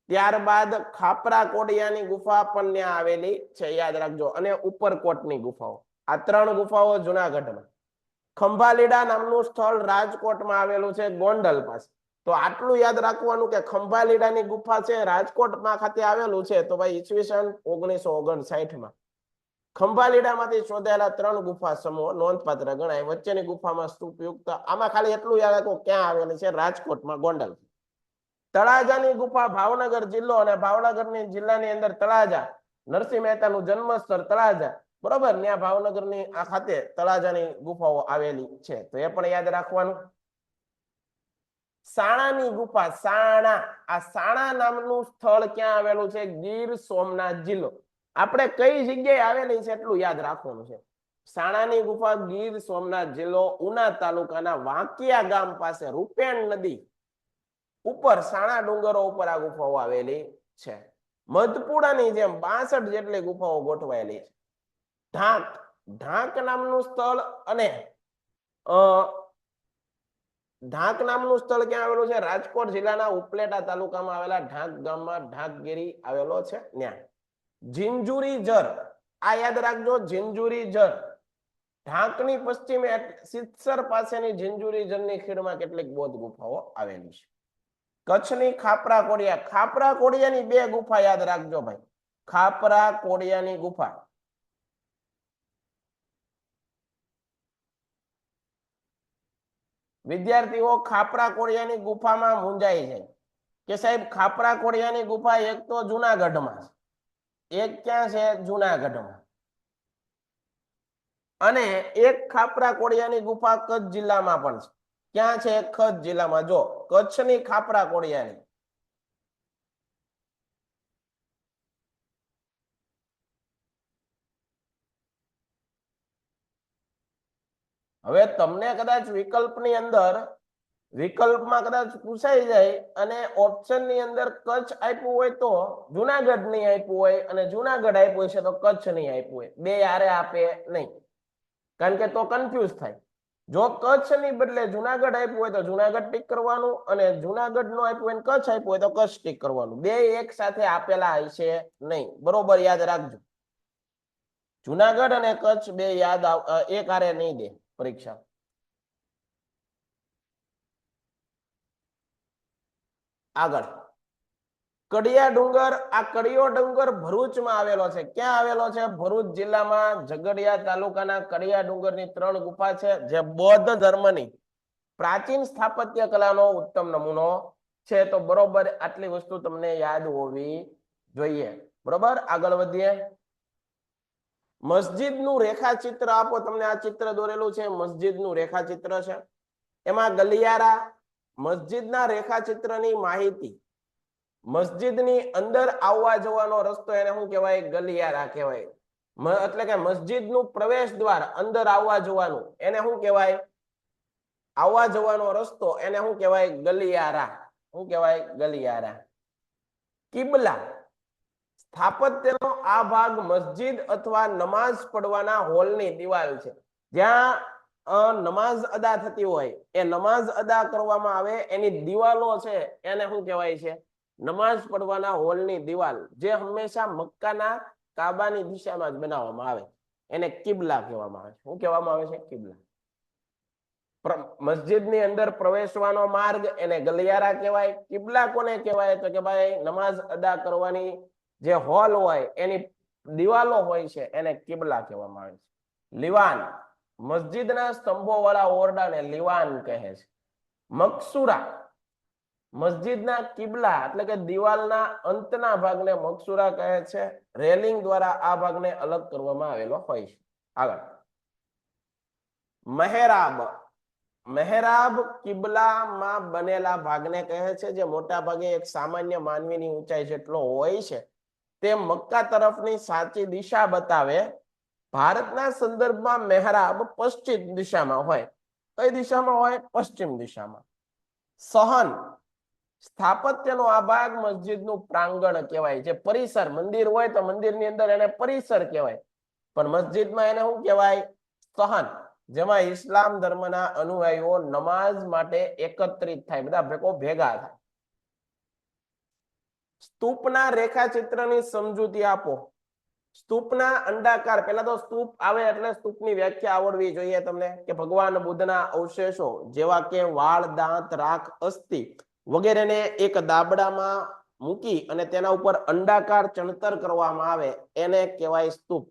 ત્યારબાદ ખાપરા કોડિયાની ગુફા પણ ત્યાં આવેલી છે, યાદ રાખજો. અને ઉપરકોટની ગુફાઓ. આ 3 ગુફાઓ જુનાગઢમાં. ખંભાલીડા નામનું સ્થળ રાજકોટમાં આવેલું છે, ગોંડલ પાસે. તો આટલું યાદ રાખવાનું કે ખંભાલીડાની ગુફા છે રાજકોટમાં ખાતે આવેલું છે. તો ભાઈ ઈસવીસન 1959માં ખંભાલીડામાંથી શોધાયેલા 3 ગુફા સમૂહ નોંધપાત્ર ગણાય. વચ્ચેની ગુફામાં સ્તૂપયુક્ત. આમાં ખાલી એટલું યાદ રાખો ક્યાં આવેલી છે? રાજકોટમાં, ગોંડલ. તળાજાની ગુફા ભાવનગર જિલ્લો, અને ભાવનગરની જિલ્લાની અંદર તળાજા, નરસિંહ મહેતાનું જન્મસ્થળ તળાજા, બરોબર, ત્યાં ભાવનગરની આ ખાતે તળાજાની ગુફાઓ આવેલી છે, તો એ પણ યાદ રાખવાનું. સાણાની ગુફા, સાણા, આ સાણા નામનું સ્થળ ક્યાં આવેલું છે? ગીર સોમનાથ જિલ્લો. આપણે કઈ જગ્યાએ આવેલી છે એટલું યાદ રાખવાનું છે. સાણાની ગુફા ગીર સોમનાથ જિલ્લો, ઉના તાલુકાના વાંકિયા ગામ પાસે રૂપેણ નદી ઉપર સાણા ડુંગરો ઉપર આ ગુફાઓ આવેલી છે. મધપુડાની જેમ 62 જેટલી ગુફાઓ ગોઠવાયેલી છે. ઢાંક, ઢાંક નામનું સ્થળ અને ઢાંક નામનું સ્થળ ક્યાં આવેલું છે? રાજકોટ જિલ્લાના ઉપલેટા તાલુકામાં આવેલા ઢાંક ગામમાં ઢાંકગીરી આવેલો છે ત્યાં. ઝિંઝુરી જર, આ યાદ રાખજો, ઝિંઝુરી જર. ઢાંકની પશ્ચિમે સિત્સર પાસેની ઝિંઝુરી જરની ખીણમાં કેટલીક બૌદ્ધ ગુફાઓ આવેલી છે. કચ્છની ખાપરા કોડિયા, ખાપરા કોડિયાની 2 ગુફા યાદ રાખજો ભાઈ. ખાપરા કોડિયાની ગુફા. વિદ્યાર્થીઓ ખાપરા કોડિયાની ગુફામાં મૂંઝાઈ જાય કે સાહેબ ખાપરા કોડિયાની ગુફા એક તો જુનાગઢમાં છે, એક ક્યાં છે? જુનાગઢમાં. અને એક ખાપરા કોડિયાની ગુફા કચ્છ જિલ્લામાં પણ છે. ક્યાં છે? કચ્છ જિલ્લામાં. જો કચ્છની ખાપરા કોડિયાની, હવે તમને કદાચ વિકલ્પની અંદર વિકલ્પમાં કદાચ પૂછાઈ જાય અને ઓપ્શનની અંદર કચ્છ આપ્યું હોય તો જુનાગઢ નહીં આપ્યું હોય, અને જુનાગઢ આપ્યું છે તો કચ્છ નહીં આપ્યું હોય, બે હારે આપે નહીં. કારણ કે તો કન્ફ્યુઝ થાય. જો કચ્છ ની બદલે જુનાગઢ આપ્યું હોય તો જુનાગઢ ટીક કરવાનું, અને જુનાગઢ નો આપ્યું હોય કચ્છ આપ્યું હોય તો કચ્છ ટીક કરવાનું. બે એક સાથે આપેલા હશે નહીં. બરોબર યાદ રાખજો. જુનાગઢ અને કચ્છ બે યાદ એક હારે નહીં દે પરીક્ષા. આગળ કડિયા ડુંગર. આ કડિયો ડુંગર ભરૂચમાં આવેલો છે. ક્યાં આવેલો છે? ભરૂચ જિલ્લામાં ઝઘડિયા તાલુકાના કડિયા ડુંગરની 3 ગુફા છે, જે બૌદ્ધ ધર્મની પ્રાચીન સ્થાપત્ય કલાનો ઉત્તમ નમૂનો છે. તો બરોબર આટલી વસ્તુ તમને યાદ હોવી જોઈએ. બરોબર, આગળ વધીએ. મસ્જિદનું રેખાચિત્ર આપો. તમને આ ચિત્ર દોરેલું છે, મસ્જિદનું રેખાચિત્ર છે. એમાં ગલિયારા, મસ્જિદના રેખાચિત્રની માહિતી, મસ્જિદની અંદર આવવા જવાનો રસ્તો, એને શું કહેવાય? ગલિયારા કહેવાય. એટલે કે મસ્જિદનું પ્રવેશ દ્વાર, અંદર આવવા જવાનું, એને શું કહેવાય? આવવા જવાનો રસ્તો, એને શું કહેવાય? ગલિયારા. શું કહેવાય? ગલિયારા. કિબલા, સ્થાપત્યનો આ ભાગ મસ્જિદ અથવા નમાઝ પડવાના હોલની દિવાલ છે. જ્યાં નમાઝ અદા થતી હોય, એ નમાઝ અદા કરવામાં આવે એની દિવાલો છે, એને શું કહેવાય છે? નમાઝ પડવાના હોલની દિવાલ, જે હંમેશા મક્કાના કાબાની દિશામાં જ બનાવવામાં આવે, એને કિબલા કહેવામાં આવે છે. શું કહેવામાં આવે છે? કિબલા. મસ્જિદની અંદર પ્રવેશવાનો માર્ગ, એને ગલિયારા કહેવાય. કિબલા કોને કહેવાય? તો કે ભાઈ નમાઝ અદા કરવાની જે હોલ હોય એની દિવાલો હોય છે, એને કિબલા કહેવામાં આવે છે. લીવાન, મસ્જિદના સ્તંભો વાળા ઓરડાને લીવાન કહે છે. મકસુરા, મસ્જિદના કિબલા એટલે કે દિવાલના અંતના ભાગને મકસુરા કહે છે. રેલિંગ દ્વારા આ ભાગને અલગ કરવામાં આવેલો હોય છે. આગળ મહેરાબ. મહેરાબ કિબલામાં બનેલા ભાગને કહે છે, જે મોટા ભાગે એક સામાન્ય માનવીની ઊંચાઈ જેટલો હોય છે. તે મક્કા તરફની સાચી દિશા બતાવે. ભારતના સંદર્ભમાં મહેરાબ પશ્ચિમ દિશામાં હોય. કઈ દિશામાં હોય? પશ્ચિમ દિશામાં. સહન, સ્થાપત્યનો આ ભાગ મસ્જિદનું પ્રાંગણ કહેવાય. જે પરિસર, મંદિર હોય તો મંદિરની અંદર એને પરિસર કહેવાય, પણ મસ્જિદમાં એને શું કહેવાય? સહન, જેમાં ઇસ્લામ ધર્મના અનુયાયીઓ નમાઝ માટે એકત્રિત થાય, બધા ભેગા થાય. સ્તૂપના રેખાચિત્રની સમજૂતી આપો. સ્તૂપના અંડાકાર, પહેલા તો સ્તૂપ આવે એટલે સ્તૂપની વ્યાખ્યા આવડવી જોઈએ તમને, કે ભગવાન બુદ્ધના અવશેષો જેવા કે વાળ, દાંત, રાખ, અસ્થિ વગેરેને એક દાબડામાં મૂકી અને તેના ઉપર અંડાકાર ચણતર કરવામાં આવે, એને કહેવાય સ્તૂપ.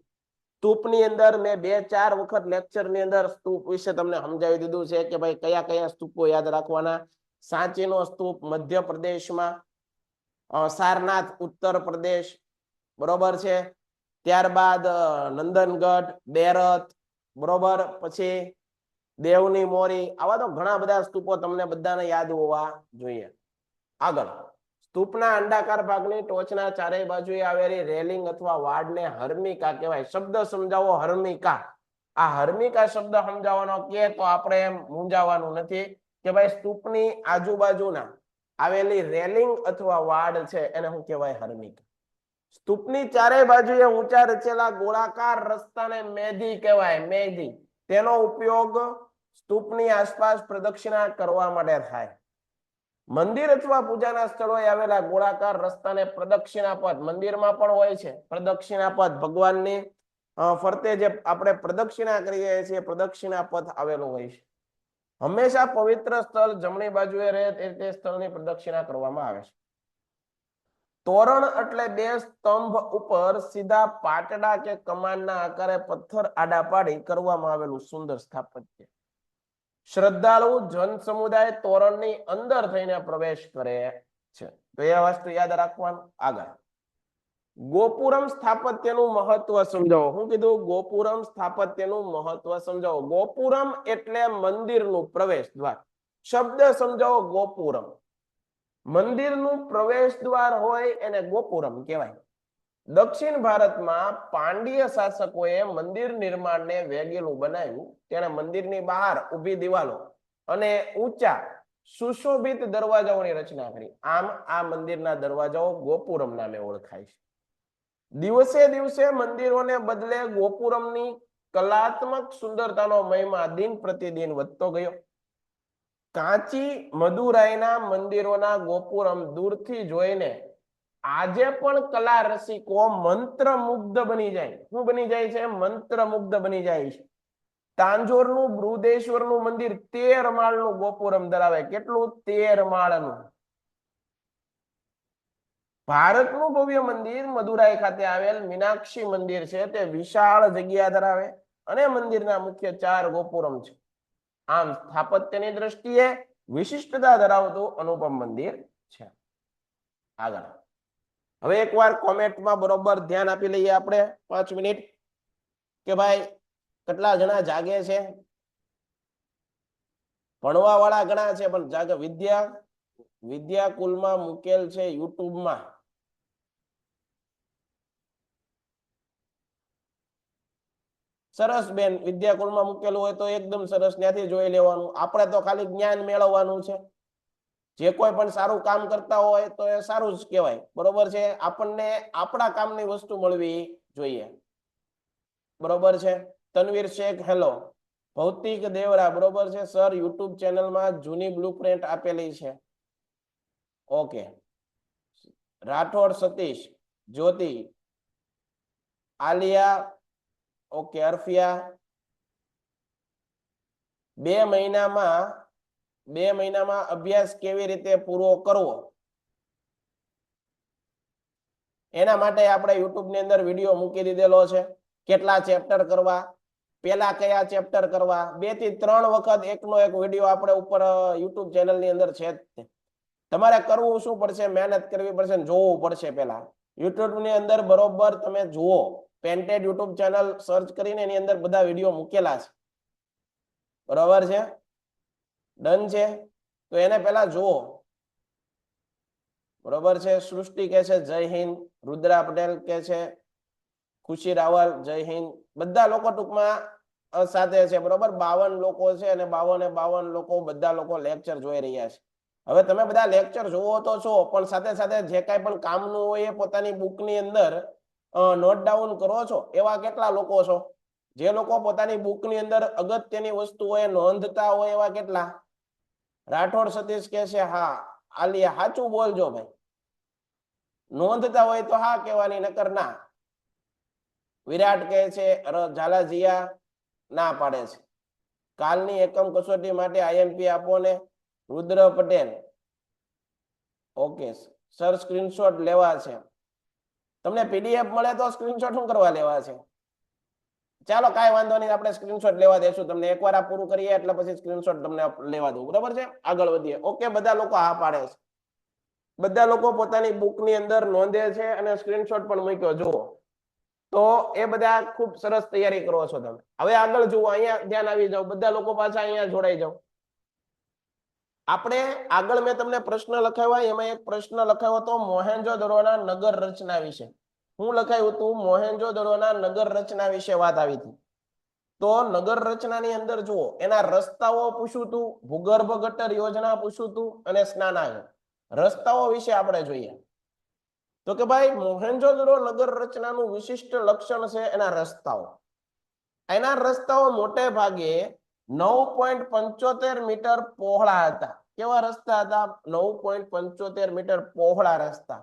સ્તૂપની અંદર મેં 2-4 વખત લેક્ચરની અંદર સ્તૂપ વિશે તમને સમજાવી દીધું છે કે ભાઈ કયા કયા સ્તૂપો યાદ રાખવાના. સાંચીનો સ્તૂપ મધ્યપ્રદેશમાં, સારનાથ ઉત્તર પ્રદેશ, બરોબર છે. ત્યારબાદ નંદનગઢ, બેરત, બરોબર, પછી દેવની મોરી, આવા તો ઘણા બધા સ્તૂપો તમને બધાને યાદ હોવા જોઈએ. આગળ સ્તૂપના અંડાકાર ભાગની ટોચના ચારેય બાજુએ આવેલી રેલિંગ અથવા વાડને હર્મિકા કહેવાય. શબ્દ સમજાવો, હર્મિકા. આ હર્મિકા શબ્દ સમજાવવાનો કે તો આપણે એમ મૂંઝાવાનું નથી કે ભાઈ સ્તૂપની આજુબાજુના આવેલી રેલિંગ અથવા વાડ છે, એને શું કહેવાય? હર્મિકા. સ્તૂપની ચારેય બાજુએ ઊંચા રચેલા ગોળાકાર રસ્તાને મેદી કહેવાય. મેદી. તેનો ઉપયોગ સ્તૂપની આસપાસ પ્રદક્ષિણા કરવા માટે થાય. મંદિર અથવા પૂજાના સ્થળોએ આવેલા ગોળાકાર રસ્તાને પ્રદક્ષિણા પથ, મંદિરમાં પણ હોય છે પ્રદક્ષિણા પથ, ભગવાનની ફરતે જે આપણે પ્રદક્ષિણા કરીએ છીએ પ્રદક્ષિણા પથ આવેલો હોય છે. હંમેશા પવિત્ર સ્થળ જમણી બાજુએ રહે તે સ્થળની પ્રદક્ષિણા કરવામાં આવે છે. તોરણ એટલે 2 સ્તંભ ઉપર સીધા પાટડા કે કમાનના આકારે પથ્થર આડા પાડી કરવામાં આવેલું સુંદર સ્થાપત્ય. શ્રદ્ધાળુ જન સમુદાય તોરણની અંદર થઈને પ્રવેશ કરે છે. તો એ વસ્તુ યાદ રાખવાનું. આગળ ગોપુરમ સ્થાપત્યનું મહત્વ સમજાવો. શું કીધું? ગોપુરમ સ્થાપત્યનું મહત્વ સમજાવો. ગોપુરમ એટલે મંદિરનું પ્રવેશ દ્વાર. શબ્દ સમજાવો. ગોપુરમ, મંદિરનું પ્રવેશ દ્વાર હોય એને ગોપુરમ કહેવાય. દક્ષિણ ભારતમાં પાંડ્ય શાસકોએ મંદિર નિર્માણને વેગીલું બનાવ્યું. તેણે મંદિરની બહાર ઊભી દિવાલો અને ઊંચા સુશોભિત દરવાજાઓની રચના કરી. આમ આ મંદિરના દરવાજાઓ ગોપુરમ નામે ઓળખાય છે. દિવસે દિવસે મંદિરોને બદલે ગોપુરમની કલાત્મક સુંદરતાનો મહિમા દિન પ્રતિદિન વધતો ગયો. કાંચી મદુરાઈના મંદિરોના ગોપુરમ દૂરથી જોઈને આજે પણ કલા રસિકો મંત્રમુગ્ધ બની જાય. શું બની જાય છે? મંત્રમુગ્ધ બની જાય છે. તાંજોરનું બૃહદેશ્વરનું મંદિર 13 માળનું ગોપુરમ ધરાવે. કેટલું? 13 માળનું. ભારતનું ભવ્ય મંદિર મદુરાઈ ખાતે આવેલ મીનાક્ષી મંદિર છે તે વિશાળ જગ્યા ધરાવે અને મંદિરના મુખ્ય 4 ગોપુરમ છે. આમ સ્થાપત્યની દ્રષ્ટિએ વિશિષ્ટતા ધરાવતું અનુપમ મંદિર છે. આગળ હવે એકવાર કોમેન્ટમાં બરોબર ધ્યાન આપી લઈએ આપણે 5 મિનિટ કે ભાઈ કેટલા જણા જાગે છે. ભણવા વાળા ઘણા છે પણ જાગે. વિદ્યાકુલમાં મૂકેલ છે યુટ્યુબમાં. સરસ બેન, વિદ્યાકુલમાં મૂકેલું હોય તો એકદમ સરસ, ત્યાંથી જોઈ લેવાનું. આપણે તો ખાલી જ્ઞાન મેળવવાનું છે. જે કોઈ પણ સારું કામ કરતા હોય તો એ સારું જ કહેવાય. બરોબર છે? આપણને આપણા કામની વસ્તુ મળવી જોઈએ. બરોબર છે? તનવીર શેખ હેલો. ભૌતિક દેવરા બરોબર છે સર, યુટ્યુબ ચેનલમાં જૂની બ્લુપ્રિન્ટ આપેલી છે. ઓકે. રાઠોડ સતીશ, જ્યોતિ, આલિયા, ઓકે, અર્ફિયા. 2 મહિનામાં અભ્યાસ કેવી રીતે પૂરો કરવો એના માટે આપણે યુટ્યુબ ની અંદર વિડીયો મૂકી દીધેલો છે. કેટલા ચેપ્ટર કરવા, પેલા કયા ચેપ્ટર કરવા, 2 થી 3 વખત એકનો એક વિડીયો આપણે ઉપર યુટ્યુબ ચેનલ ની અંદર છે. તમારે કરવું શું પડશે? મહેનત કરવી પડશે, જોવું પડશે. પેલા યુટ્યુબ ની અંદર બરોબર તમે જુઓ. પેન્ટેડ યુટ્યુબ ચેનલ સર્ચ કરીને એની અંદર બધા વિડીયો મૂકેલા છે. બરોબર છે? ડન છે? તો એને પેલા જુઓ. બરોબર છે? સૃષ્ટિ કે છે જય હિન્દ, રુદ્રા પટેલ કે છે, ખુશી રાવલ જય હિન્દ. બધા લોકો ટૂંકમાં સાથે છે. બરોબર? 52 લોકો છે અને 52 લોકો બધા લોકો લેક્ચર જોઈ રહ્યા છે. હવે તમે બધા લેક્ચર જોવો તો છો પણ સાથે સાથે જે કાંઈ પણ કામનું હોય એ પોતાની બુકની અંદર નોટ ડાઉન કરો છો. એવા કેટલા લોકો છો? જે લોકો પોતાની બુકની અંદર અગત્યની વસ્તુઓ એ નોંધતા હોય એવા કેટલા? રાઠોડ સતીશ કે છે હા. આલિયા સાચું બોલજો ભાઈ. નોંધતા હોય તો હા કહેવાની, નકર ના. વિરાટ કહે છે ઝાલાજીયા ના પાડે છે. કાલની એકમ કસોટી માટે આઈએમપી આપો ને. રુદ્ર પટેલ ઓકે સર, સ્ક્રીનશોટ લેવા છે. તમને પીડીએફ મળે તો સ્ક્રીનશોટ શું કરવા લેવા છે? ચાલો કાંઈ વાંધો નહીં, આપણે સ્ક્રીનશોટ લેવા દેશું તમને. એકવાર આ પૂરું કરીએ એટલે પછી સ્ક્રીનશોટ તમને લેવા દઉં. બરાબર છે? આગળ વધીએ. ઓકે, બધા લોકો હા પાડે છે. બધા લોકો પોતાની બુકની અંદર નોંધે છે અને સ્ક્રીનશોટ પણ મૂક્યો. જુઓ તો એ બધા ખૂબ સરસ તૈયારી કરો છો તમે. હવે આગળ જુઓ, અહીંયા ધ્યાન આવી જાવ. બધા લોકો પાછા અહીંયા જોડાઈ જાવ. આપણે આગળ મેં તમને પ્રશ્ન લખાવ્યા, એમાં એક પ્રશ્ન લખાવ્યો હતો મોહેન્જો-દડોના નગર રચના વિશે. શું લખાયું હતું? મોહેન્જો-દડોના નગર રચના વિશે વાત આવી હતી. તો નગર રચનાની અંદર જુઓ, એના રસ્તાઓ પૂછ્યું હતું, ભૂગર્ભ ગટર યોજના પૂછ્યું હતું અને સ્નાનાગાર. રસ્તાઓ વિશે આપણે જોઈએ તો કે ભાઈ મોહેન્જો-દડો નગર રચનાનું વિશિષ્ટ લક્ષણ છે એના રસ્તાઓ. એના રસ્તાઓ મોટે ભાગે 9.75 મીટર પહોળા હતા. કેવા રસ્તા હતા? 9.75 મીટર પહોળા રસ્તા.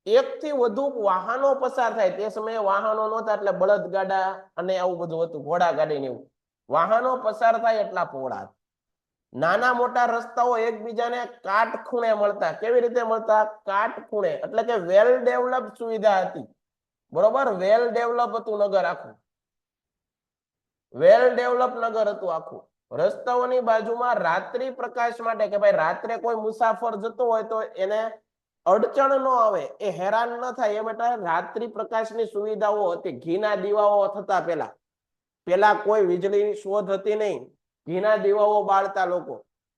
એકથી વધુ વાહનો પસાર થાય. તે સમયે વાહનો નહોતા એટલે બળદગાડા અને આવું બધું હતું, ઘોડાગાડી ને એવું. વાહનો પસાર થાય એટલા પહોળા. નાના મોટા રસ્તાઓ એકબીજાને કાટખૂણે મળતા. કેવી રીતે મળતા? કાટખૂણે. એટલે કે વેલ ડેવલપ સુવિધા હતી. બરોબર? વેલ ડેવલપ હતું નગર આખું. વેલ ડેવલપ નગર હતું આખું. રસ્તાઓની બાજુમાં રાત્રિ પ્રકાશ માટે, કે ભાઈ રાત્રે કોઈ મુસાફર જતો હોય તો એને અડચણ ન આવે, એ હેરાન ન થાય એ માટે રાત્રિ પ્રકાશની સુવિધાઓ હતી. ઘીના દીવાઓ થતા. પેલા કોઈ વીજળી શોધ હતી નહીં. ઘીના દીવાઓ બાળતા લોકો.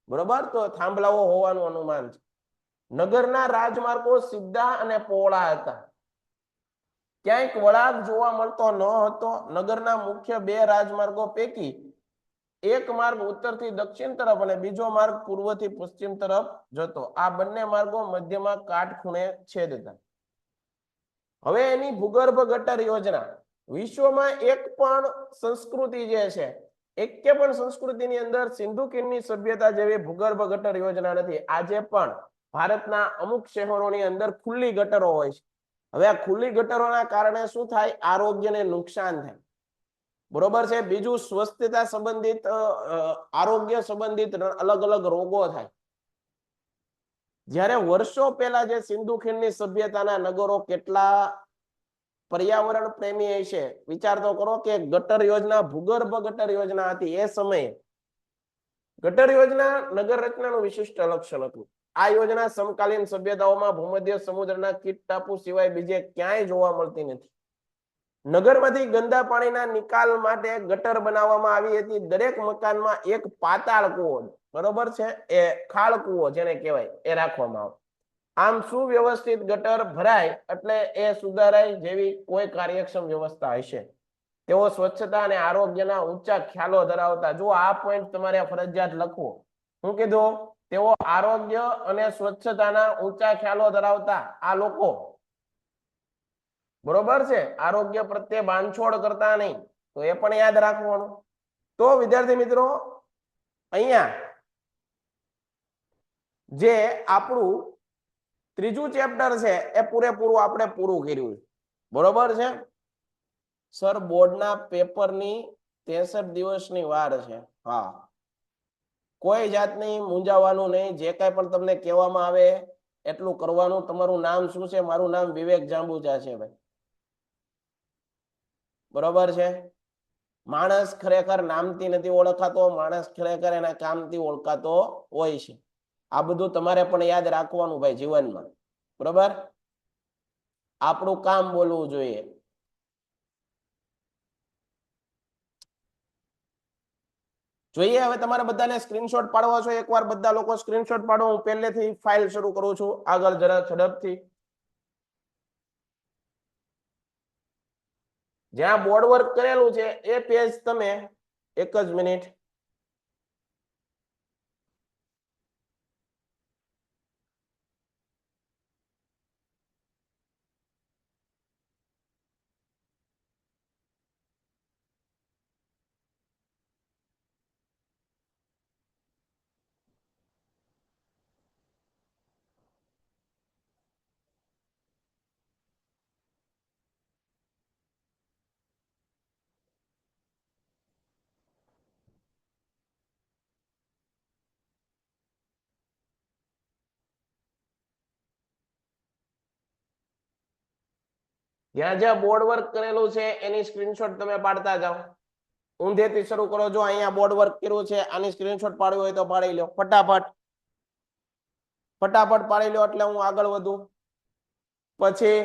બરોબર? તો થાંભલાઓ હોવાનું અનુમાન છે. નગરના રાજમાર્ગો સીધા અને પહોળા હતા. ક્યાંક વળાંક જોવા મળતો ન હતો. નગરના મુખ્ય 2 રાજમાર્ગો પૈકી એક માર્ગ ઉત્તરથી દક્ષિણ તરફ અને બીજો માર્ગ પૂર્વથી પશ્ચિમ તરફ જતો. આ બંને માર્ગો મધ્યમાં કાટખૂણે છેદતા. હવે એની ભૂગર્ભ ગટર યોજના. વિશ્વમાં એક પણ સંસ્કૃતિ જે છે, એકે પણ સંસ્કૃતિની અંદર સિંધુ ખીણની સભ્યતા જેવી ભૂગર્ભ ગટર યોજના નથી. આજે પણ ભારતના અમુક શહેરોની અંદર ખુલ્લી ગટરો હોય છે. હવે આ ખુલ્લી ગટરોના કારણે શું થાય? આરોગ્યને નુકસાન થાય. બરોબર છે. બીજું, સ્વસ્થતા સંબંધિત આરોગ્ય સંબંધિત અલગ અલગ રોગો થાય. જ્યારે વર્ષો પહેલા જે સિંધુ ખીણની સભ્યતાના નગરો કેટલા પર્યાવરણ પ્રેમી છે, વિચાર તો કરો કે ગટર યોજના, ભૂગર્ભ ગટર યોજના હતી એ સમયે. ગટર યોજના નગર રચનાનું વિશિષ્ટ લક્ષણ હતું. આ યોજના સમકાલીન સભ્યતાઓમાં ભૂમધ્ય સમુદ્રના કીટ ટાપુ સિવાય બીજે ક્યાંય જોવા મળતી નથી. નગરમાંથી ગંદા પાણીના નિકાલ માટે ગટર બનાવવામાં આવી હતી. દરેક મકાનમાં એક પાતાળ કૂવો, બરોબર છે, એ ખાળ કૂવો જેને કહેવાય, એ રાખવામાં આવે. આમ સુવ્યવસ્થિત ગટર ભરાય એટલે એ સુધારાય જેવી કોઈ કાર્યક્ષમ વ્યવસ્થા હશે. તેઓ સ્વચ્છતા અને આરોગ્યના ઊંચા ખ્યાલો ધરાવતા. જો આ પોઈન્ટ તમારે ફરજિયાત લખવો. હું કીધું? તેઓ આરોગ્ય અને સ્વચ્છતાના ઊંચા ખ્યાલો ધરાવતા આ લોકો, બરોબર છે, આરોગ્ય પ્રત્યે બાંધછોડ કરતા નહીં. તો એ પણ યાદ રાખવાનું. તો વિદ્યાર્થી મિત્રો, અહીંયા જે આપણું ત્રીજું ચેપ્ટર છે એ પૂરેપૂરું આપણે પૂરું કર્યું. બરોબર છે સર? બોર્ડના પેપરની 63 દિવસની વાર છે. હા, કોઈ જાતની મૂંઝાવાનું નહીં. જે કાંઈ પણ તમને કહેવામાં આવે એટલું કરવાનું. તમારું નામ શું છે? મારું નામ વિવેક જાંબુચા છે ભાઈ. બરોબર છે? માણસ ખરેખર નામથી નથી ઓળખાતો, માણસ ખરેખર એના કામથી ઓળખાતો હોય છે. આ બધું તમારે પણ યાદ રાખવાનું ભાઈ જીવનમાં. બરોબર? આપણું કામ બોલવું જોઈએ. જોઈએ હવે તમારે બધાને સ્ક્રીનશોટ પાડવા છો. એકવાર બધા લોકો સ્ક્રીનશોટ પાડો. હું પહેલેથી ફાઇલ શરૂ કરું છું. આગળ જરા ઝડપથી. જ્યાં બોર્ડ વર્ક કરેલું છે એ પેજ તમે એક જ મિનિટ. જ્યાં જ્યાં બોર્ડ વર્ક કરેલું છે એની સ્ક્રીનશોટ તમે પાડતા જાઓ. ઊંધેથી શરૂ કરો. જો અહીંયા બોર્ડ વર્ક કર્યું છે, આની સ્ક્રીનશોટ પાડવી હોય તો પાડી લો ફટાફટ. ફટાફટ પાડી લો એટલે હું આગળ વધું. પછી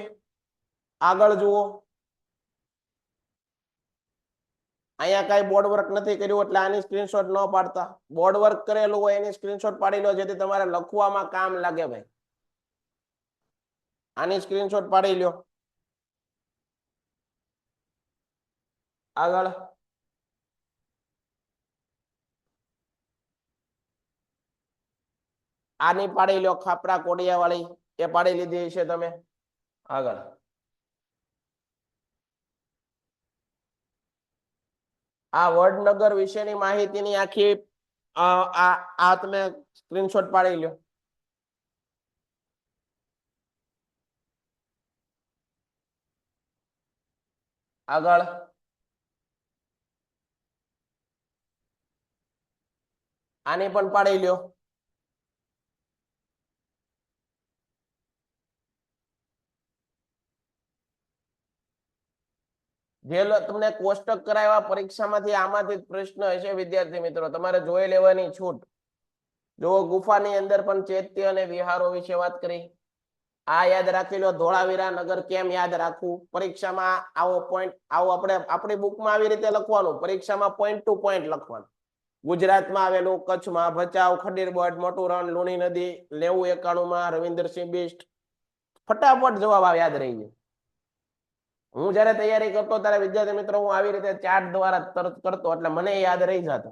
આગળ જુઓ. અહીંયા કઈ બોર્ડ વર્ક નથી કર્યું એટલે આની સ્ક્રીનશોટ ન પાડતા. બોર્ડ વર્ક કરેલું હોય એની સ્ક્રીનશોટ પાડી લો જેથી તમારે લખવામાં કામ લાગે ભાઈ. આની સ્ક્રીનશોટ પાડી લો. આગળ. આની પાડી લો, ખાપરા કોડિયા વાળી, એ પાડી લીધી છે તમે. આગળ. આ વડનગર વિશેની માહિતીની આખી આ તમે સ્ક્રીનશોટ પાડી લો. આગળ. આની પણ પાડી લ્યો. જે તમને કોષ્ટક કરાવ્યા પરીક્ષામાંથી આમાંથી જ પ્રશ્ન હશે વિદ્યાર્થી મિત્રો, તમારે જોઈ લેવાની છૂટ. જો ગુફાની અંદર પણ ચૈત્ય અને વિહારો વિશે વાત કરી. આ યાદ રાખી લો. ધોળાવીરા નગર કેમ યાદ રાખવું? પરીક્ષામાં આવો પોઈન્ટ, આવો આપણે આપણી બુકમાં આવી રીતે લખવાનું. પરીક્ષામાં પોઈન્ટ ટુ પોઈન્ટ લખવાનું. ગુજરાતમાં આવેલું, કચ્છમાં, ભચાઉ, ખડીરબડ, મોટું રણ, લુણી નદી, 9091 માં રવિન્દ્રસિંહ બિસ્ટ. ફટાફટ જવાબ યાદ રહી જાય. હું જયારે તૈયારી કરતો ત્યારે વિદ્યાર્થી મિત્રો હું આવી રીતે ચાર્ટ દ્વારા તરત કરતો એટલે મને યાદ રહી જતો.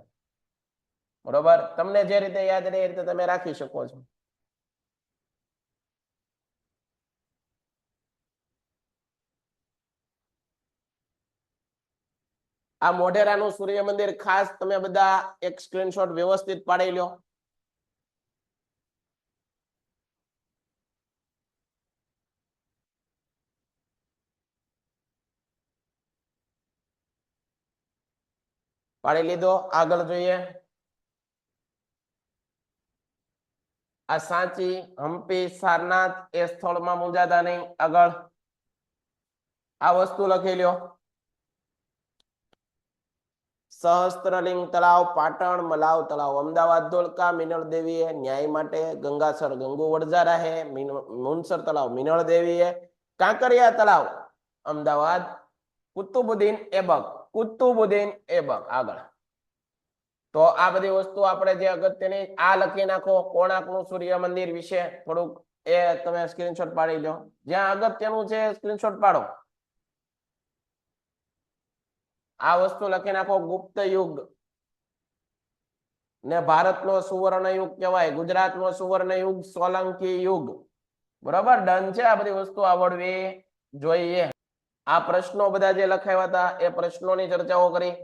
બરોબર? તમને જે રીતે યાદ રહે એ રીતે તમે રાખી શકો છો. આ મોઢેરાનું સૂર્ય મંદિર ખાસ તમે બધા એક સ્ક્રીનશોટ વ્યવસ્થિત પાડી લો. પાડી લીધો. આગળ જોઈએ. આ સાંચી, હમ્પી, સારનાથ એ સ્થળમાં મૂંઝાતા નહીં. આગળ આ વસ્તુ લખી લ્યો. સહસ્ત્રલિંગ તળાવ, પાટણ, મલાવ તળાવ, અમદાવાદ ધોળકા, મિનળ દેવીએ ન્યાય માટે, ગંગાસર ગંગુ વડઝારા હે, મુનસર તળાવ મિનળ દેવીએ, કાંકરિયા તળાવ અમદાવાદ, કુતુબુદ્દીન એબક, કુતુબુદ્દીન એબક. આગળ તો આ બધી વસ્તુ આપણે જે અગત્યની આ લખી નાખો. કોણાર્કનું સૂર્ય મંદિર વિશે થોડુંક એ તમે સ્ક્રીનશોટ પાડી લો. જ્યાં અગત્યનું છે સ્ક્રીનશોટ પાડો. આ વસ્તુ લખી નાખો. ગુપ્ત યુગ ને ભારતનો સુવર્ણ યુગ કહેવાય. ગુજરાતનો સુવર્ણ યુગ સોલંકી યુગ. બરાબર, ડન છે. આ બધી વસ્તુ આવડવી જોઈએ. આ પ્રશ્નો બધા જે લખાવ્યા હતા એ પ્રશ્નોની ચર્ચાઓ કરી.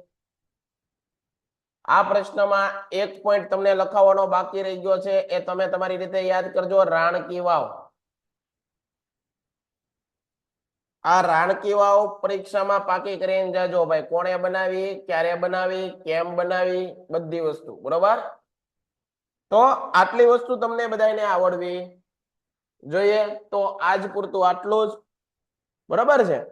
આ પ્રશ્નમાં એક પોઈન્ટ તમને લખાવવાનો બાકી રહી ગયો છે, એ તમે તમારી રીતે યાદ કરજો. રાણકી વાવ. આ રાણકી વાવ પરીક્ષામાં પાકી કરીને જાજો ભાઈ. કોણે બનાવી, ક્યારે બનાવી, કેમ બનાવી, બધી વસ્તુ. બરોબર, તો આટલી વસ્તુ તમને બધાને આવડવી જોઈએ. તો આજ પૂરતું આટલું જ. બરોબર છે.